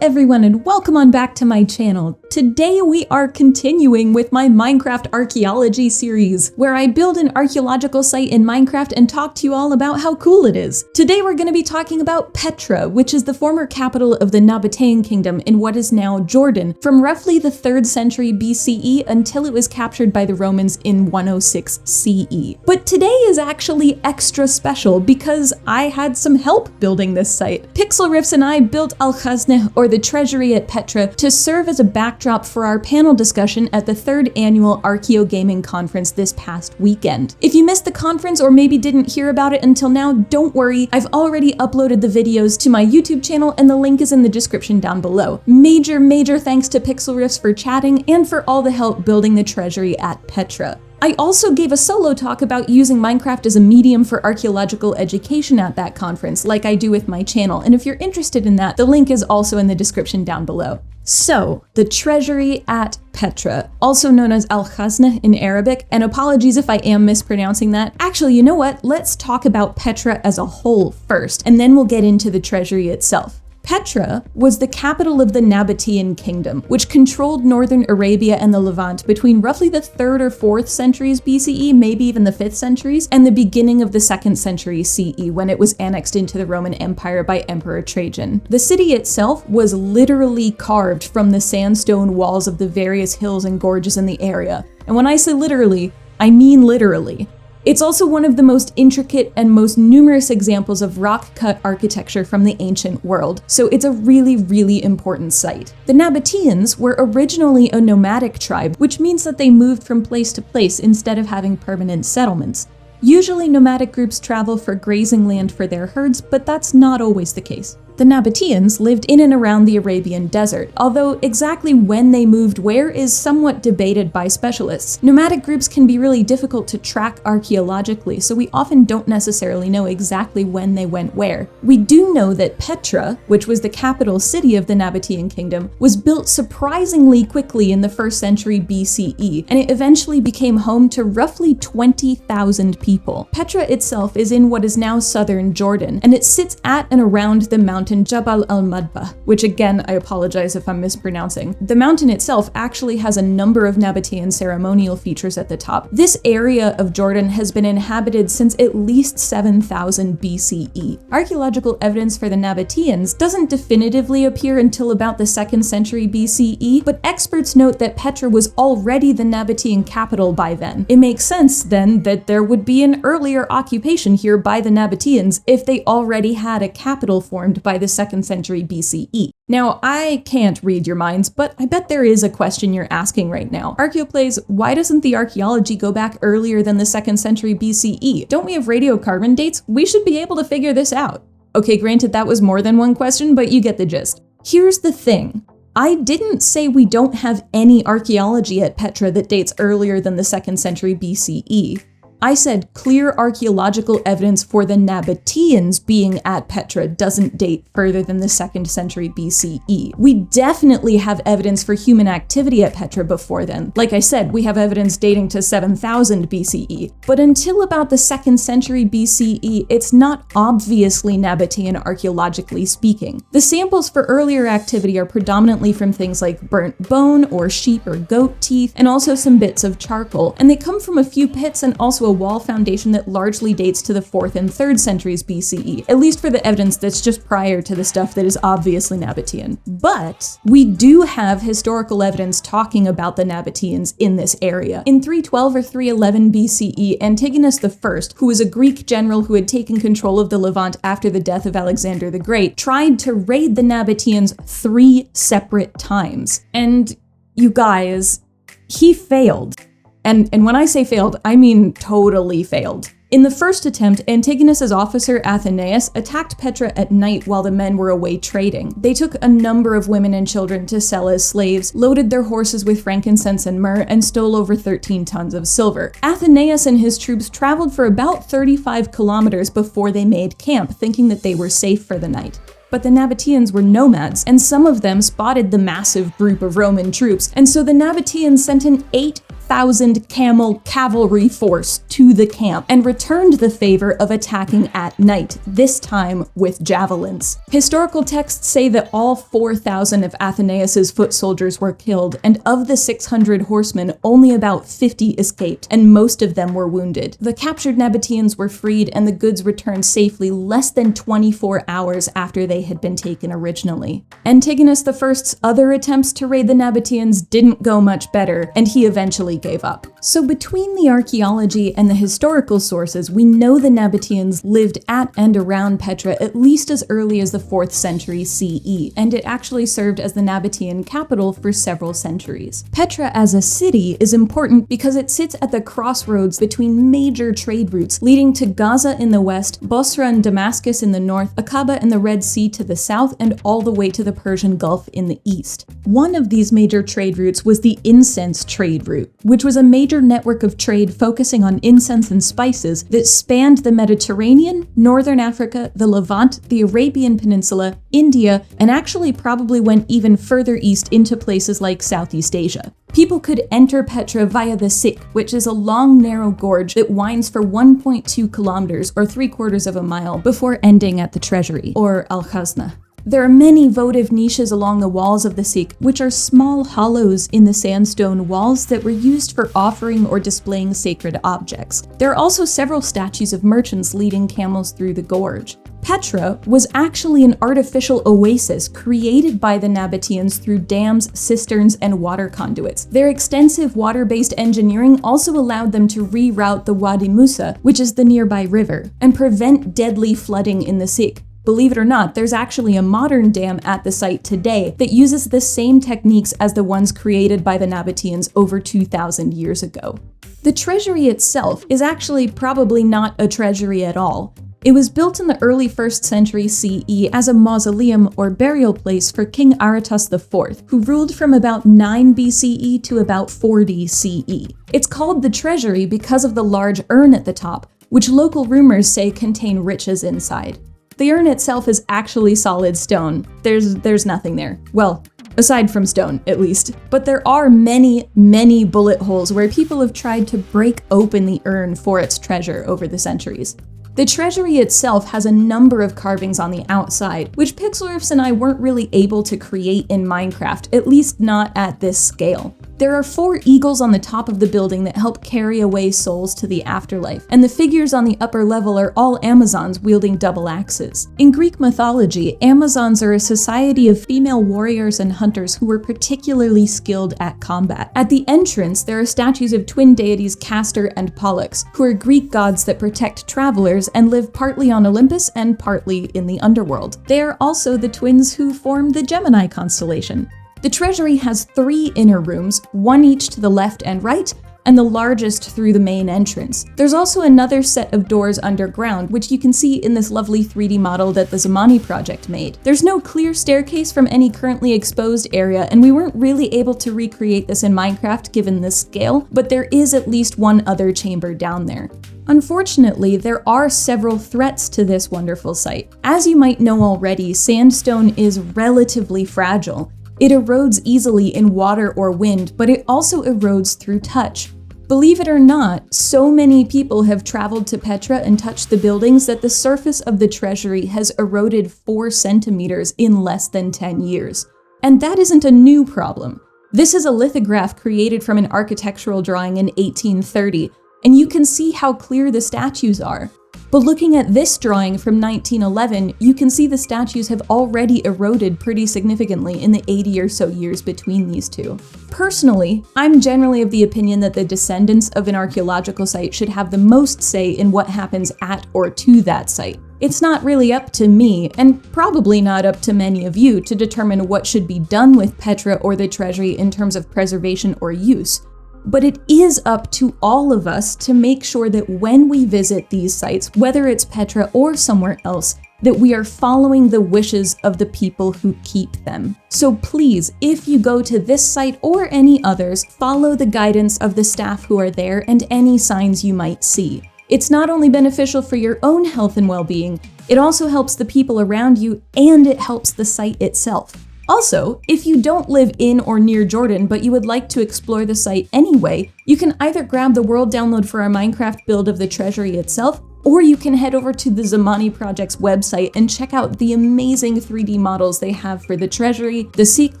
everyone and welcome on back to my channel. Today we are continuing with my Minecraft Archaeology series, where I build an archaeological site in Minecraft and talk to you all about how cool it is. Today we're going to be talking about Petra, which is the former capital of the Nabatean kingdom in what is now Jordan, from roughly the 3rd century BCE until it was captured by the Romans in 106 CE. But today is actually extra special because I had some help building this site. Pixlriffs and I built Al-Khazneh, or the Treasury at Petra, to serve as a backdrop for our panel discussion at the Third Annual ArchaeoGaming Conference this past weekend. If you missed the conference or maybe didn't hear about it until now, don't worry, I've already uploaded the videos to my YouTube channel and the link is in the description down below. Major thanks to Pixlriffs for chatting and for all the help building the Treasury at Petra. I also gave a solo talk about using Minecraft as a medium for archaeological education at that conference, like I do with my channel, and if you're interested in that, the link is also in the description down below. So, the Treasury at Petra, also known as Al-Khazneh in Arabic, and apologies if I am mispronouncing that. Actually, you know what? Let's talk about Petra as a whole first, and then we'll get into the Treasury itself. Petra was the capital of the Nabatean kingdom, which controlled northern Arabia and the Levant between roughly the 3rd or 4th centuries BCE, maybe even the 5th centuries, and the beginning of the 2nd century CE, when it was annexed into the Roman Empire by Emperor Trajan. The city itself was literally carved from the sandstone walls of the various hills and gorges in the area. And when I say literally, I mean literally. It's also one of the most intricate and most numerous examples of rock-cut architecture from the ancient world, so it's a really important site. The Nabateans were originally a nomadic tribe, which means that they moved from place to place instead of having permanent settlements. Usually nomadic groups travel for grazing land for their herds, but that's not always the case. The Nabateans lived in and around the Arabian desert, although exactly when they moved where is somewhat debated by specialists. Nomadic groups can be really difficult to track archaeologically, so we often don't necessarily know exactly when they went where. We do know that Petra, which was the capital city of the Nabatean kingdom, was built surprisingly quickly in the 1st century BCE, and it eventually became home to roughly 20,000 people. Petra itself is in what is now southern Jordan, and it sits at and around the mountain Jabal al-Madbah, which again, I apologize if I'm mispronouncing. The mountain itself actually has a number of Nabatean ceremonial features at the top. This area of Jordan has been inhabited since at least 7000 BCE. Archaeological evidence for the Nabateans doesn't definitively appear until about the 2nd century BCE, but experts note that Petra was already the Nabatean capital by then. It makes sense then that there would be an earlier occupation here by the Nabateans if they already had a capital formed by the 2nd century BCE. Now, I can't read your minds, but I bet there is a question you're asking right now. ArchaeoPlays, why doesn't the archaeology go back earlier than the 2nd century BCE? Don't we have radiocarbon dates? We should be able to figure this out. Okay, granted that was more than one question, but you get the gist. Here's the thing. I didn't say we don't have any archaeology at Petra that dates earlier than the 2nd century BCE. I said clear archaeological evidence for the Nabateans being at Petra doesn't date further than the 2nd century BCE. We definitely have evidence for human activity at Petra before then. Like I said, we have evidence dating to 7000 BCE. But until about the 2nd century BCE, it's not obviously Nabatean archaeologically speaking. The samples for earlier activity are predominantly from things like burnt bone or sheep or goat teeth, and also some bits of charcoal. And they come from a few pits and also a wall foundation that largely dates to the 4th and 3rd centuries BCE, at least for the evidence that's just prior to the stuff that is obviously Nabatean. But we do have historical evidence talking about the Nabateans in this area. In 312 or 311 BCE, Antigonus I, who was a Greek general who had taken control of the Levant after the death of Alexander the Great, tried to raid the Nabateans 3 separate times. And you guys, he failed. And when I say failed, I mean totally failed. In the first attempt, Antigonus's officer Athenaeus attacked Petra at night while the men were away trading. They took a number of women and children to sell as slaves, loaded their horses with frankincense and myrrh, and stole over 13 tons of silver. Athenaeus and his troops traveled for about 35 kilometers before they made camp, thinking that they were safe for the night. But the Nabateans were nomads, and some of them spotted the massive group of Roman troops, and so the Nabateans sent an 8 4,000 camel cavalry force to the camp and returned the favor of attacking at night, this time with javelins. Historical texts say that all 4,000 of Athenaeus' foot soldiers were killed, and of the 600 horsemen, only about 50 escaped, and most of them were wounded. The captured Nabateans were freed and the goods returned safely less than 24 hours after they had been taken originally. Antigonus I's other attempts to raid the Nabateans didn't go much better, and he eventually gave up. So between the archaeology and the historical sources, we know the Nabateans lived at and around Petra at least as early as the 4th century CE, and it actually served as the Nabatean capital for several centuries. Petra as a city is important because it sits at the crossroads between major trade routes leading to Gaza in the west, Bosra and Damascus in the north, Aqaba and the Red Sea to the south, and all the way to the Persian Gulf in the east. One of these major trade routes was the Incense trade route, which was a major network of trade focusing on incense and spices that spanned the Mediterranean, northern Africa, the Levant, the Arabian Peninsula, India, and actually probably went even further east into places like Southeast Asia. People could enter Petra via the Sik, which is a long, narrow gorge that winds for 1.2 kilometers or 3/4 of a mile before ending at the Treasury, or Al-Khazneh. There are many votive niches along the walls of the Sik, which are small hollows in the sandstone walls that were used for offering or displaying sacred objects. There are also several statues of merchants leading camels through the gorge. Petra was actually an artificial oasis created by the Nabateans through dams, cisterns, and water conduits. Their extensive water-based engineering also allowed them to reroute the Wadi Musa, which is the nearby river, and prevent deadly flooding in the Sik. Believe it or not, there's actually a modern dam at the site today that uses the same techniques as the ones created by the Nabateans over 2,000 years ago. The treasury itself is actually probably not a treasury at all. It was built in the early 1st century CE as a mausoleum or burial place for King Aretas IV, who ruled from about 9 BCE to about 40 CE. It's called the treasury because of the large urn at the top, which local rumors say contain riches inside. The urn itself is actually solid stone. There's nothing there. Well, aside from stone, at least. But there are many, many bullet holes where people have tried to break open the urn for its treasure over the centuries. The treasury itself has a number of carvings on the outside, which Pixlriffs and I weren't really able to create in Minecraft, at least not at this scale. There are 4 eagles on the top of the building that help carry away souls to the afterlife, and the figures on the upper level are all Amazons wielding double axes. In Greek mythology, Amazons are a society of female warriors and hunters who were particularly skilled at combat. At the entrance, there are statues of twin deities Castor and Pollux, who are Greek gods that protect travelers and live partly on Olympus and partly in the underworld. They are also the twins who form the Gemini constellation. The treasury has 3 inner rooms, one each to the left and right, and the largest through the main entrance. There's also another set of doors underground, which you can see in this lovely 3D model that the Zamani project made. There's no clear staircase from any currently exposed area, and we weren't really able to recreate this in Minecraft given this scale, but there is at least one other chamber down there. Unfortunately, there are several threats to this wonderful site. As you might know already, sandstone is relatively fragile. It erodes easily in water or wind, but it also erodes through touch. Believe it or not, so many people have traveled to Petra and touched the buildings that the surface of the treasury has eroded 4 centimeters in less than 10 years. And that isn't a new problem. This is a lithograph created from an architectural drawing in 1830, and you can see how clear the statues are. But looking at this drawing from 1911, you can see the statues have already eroded pretty significantly in the 80 or so years between these two. Personally, I'm generally of the opinion that the descendants of an archaeological site should have the most say in what happens at or to that site. It's not really up to me, and probably not up to many of you, to determine what should be done with Petra or the treasury in terms of preservation or use. But it is up to all of us to make sure that when we visit these sites, whether it's Petra or somewhere else, that we are following the wishes of the people who keep them. So please, if you go to this site or any others, follow the guidance of the staff who are there and any signs you might see. It's not only beneficial for your own health and well-being, it also helps the people around you, and it helps the site itself. Also, if you don't live in or near Jordan, but you would like to explore the site anyway, you can either grab the world download for our Minecraft build of the Treasury itself, or you can head over to the Zamani Project's website and check out the amazing 3D models they have for the Treasury, the Seek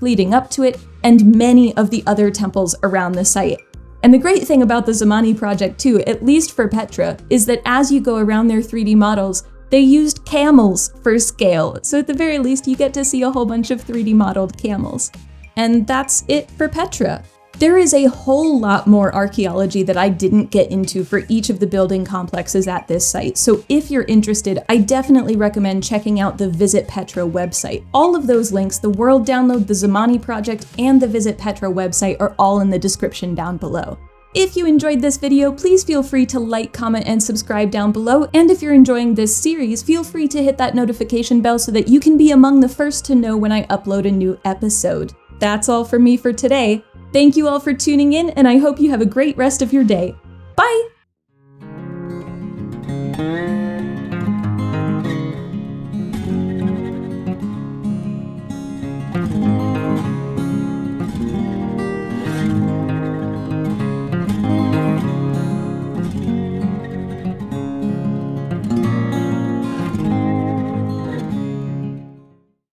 leading up to it, and many of the other temples around the site. And the great thing about the Zamani project too, at least for Petra, is that as you go around their 3D models, they used camels for scale, so at the very least you get to see a whole bunch of 3D modeled camels. And that's it for Petra. There is a whole lot more archaeology that I didn't get into for each of the building complexes at this site, so if you're interested, I definitely recommend checking out the Visit Petra website. All of those links, the World Download, the Zamani project, and the Visit Petra website are all in the description down below. If you enjoyed this video, please feel free to like, comment, and subscribe down below, and if you're enjoying this series, feel free to hit that notification bell so that you can be among the first to know when I upload a new episode. That's all from me for today. Thank you all for tuning in, and I hope you have a great rest of your day. Bye!